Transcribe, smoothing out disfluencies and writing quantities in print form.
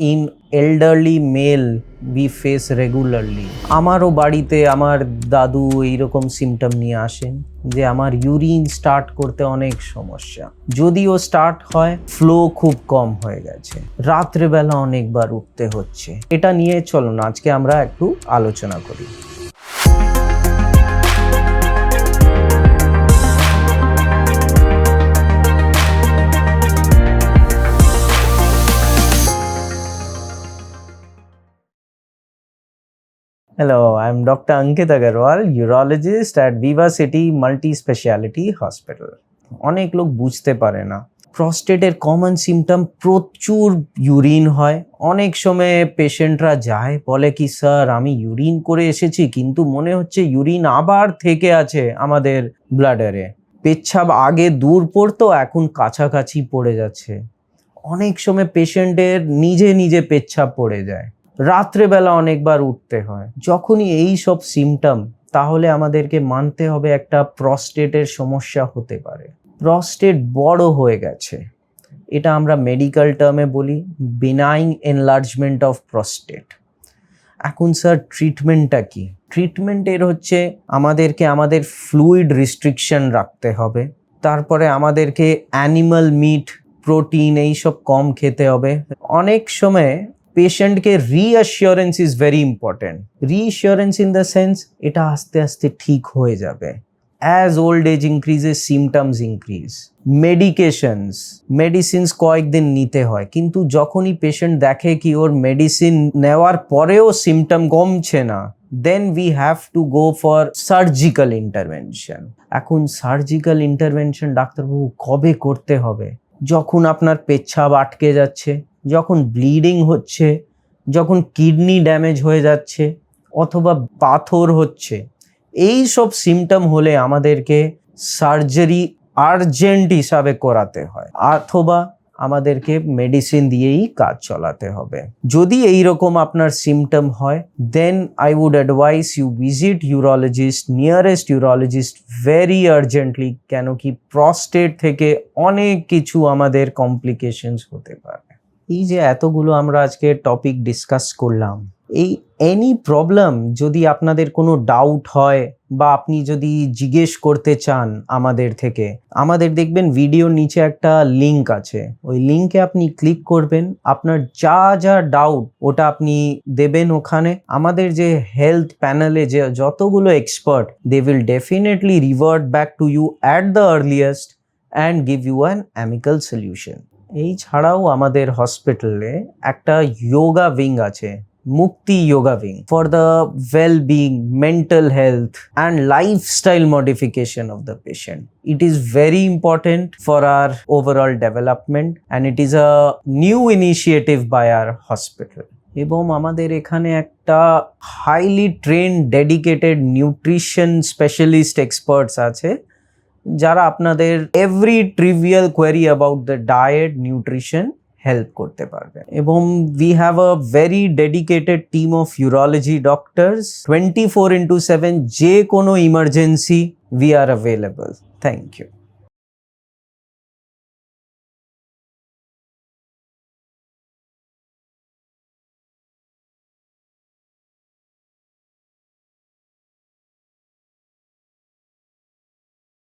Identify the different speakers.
Speaker 1: in elderly male we face regularly. আমারও বাড়িতে আমার দাদু এইরকম সিমটম নিয়ে আসেন যে আমার ইউরিন স্টার্ট করতে অনেক সমস্যা, যদিও স্টার্ট হয় ফ্লো খুব কম হয়ে গেছে, রাত্রেবেলা অনেকবার উঠতে হচ্ছে। এটা নিয়ে চলুন আজকে আমরা একটু আলোচনা করি। Hello, I'm Dr. Ankit Agarwal, urologist at Viva City Multi-Speciality Hospital. অনেক লোক বুঝতে পারে না প্রস্টেটের কমন সিমটম প্রচুর ইউরিন হয়। অনেক সময় পেশেন্টরা যায় বলে কি স্যার আমি ইউরিন করে এসেছি কিন্তু মনে হচ্ছে ইউরিন আবার থেকে আছে আমাদের ব্লাডারে, পেচ্ছাব আগে দূর পড়তো এখন কাছাকাছি পড়ে যাচ্ছে। অনেক সময় পেশেন্টের নিজে নিজে পেচ্ছাব পড়ে যায়, রাত্রেবেলা অনেকবার উঠতে হয়। যখনই এই সব সিমটম, তাহলে আমাদেরকে মানতে হবে একটা প্রস্টেটের সমস্যা হতে পারে। প্রস্টেট বড় হয়ে গেছে, এটা আমরা মেডিকেল টার্মে বলি বেনাইন এনলার্জমেন্ট অফ প্রস্টেট। এখন স্যার ট্রিটমেন্টটা কি? ট্রিটমেন্টের হচ্ছে আমাদেরকে আমাদের ফ্লুইড রিস্ট্রিকশন রাখতে হবে, তারপরে আমাদেরকে অ্যানিমাল মিট, প্রোটিন এইসব কম খেতে হবে। অনেক সময় পেশেন্টকে reassurance is very important. Reassurance in the sense এটা আস্তে আস্তে ঠিক হয়ে যাবে। As old age increases symptoms increase. Medicines কয়েকদিন নিতে হয়, কিন্তু যখনই পেশেন্ট দেখে কি ওর মেডিসিন নেওয়ার পরেও সিমটম কমছে না, then we have to go for surgical intervention. এখন সার্জিক্যাল ইন্টারভেনশন ডাক্তারবাবু কবে করতে হবে? যখন আপনার পেচ্ছাব আটকে যাচ্ছে, যখন ব্লিডিং হচ্ছে, যখন কিডনি ড্যামেজ হয়ে যাচ্ছে অথবা পাথর হচ্ছে, এই সব সিমটম হলে আমাদেরকে সার্জারি আর্জেন্ট হিসাবে করাতে হয়, অথবা আমাদেরকে মেডিসিন দিয়েই কাজ চালাতে হবে। যদি এইরকম আপনার সিমটম হয়, then I would advise you visit urologist, nearest urologist very urgently. কেন কি প্রস্টেট থেকে অনেক কিছু আমাদের কমপ্লিকেশনস হতে পারে। এই যে এতগুলো আমরা আজকে টপিক ডিসকাস করলাম, এই এনি প্রবলেম যদি আপনাদের কোনো ডাউট হয় বা আপনি যদি জিজ্ঞেস করতে চান আমাদের থেকে, আমাদের দেখবেন ভিডিওর নিচে একটা লিঙ্ক আছে, ওই লিঙ্কে আপনি ক্লিক করবেন, আপনার যা যা ডাউট ওটা আপনি দেবেন ওখানে। আমাদের যে হেলথ প্যানেলে যে যতগুলো expert, they will definitely revert back to you at the earliest and give you an amicable solution. এই ছাড়াও আমাদের হসপিটালে একটা যোগা উইং আছে, Mukti yoga wing, for the well-being, mental health and lifestyle modification of the patient. It is very important for our overall development and it is a new initiative by our hospital. এবং আমাদের এখানে একটা highly trained dedicated nutrition specialist experts আছে, যারা আপনাদের every trivial query about the diet, nutrition help করতে পারবে। এবং we have a very dedicated team of urology doctors 24/7। যে কোনো emergency we are available. Thank you.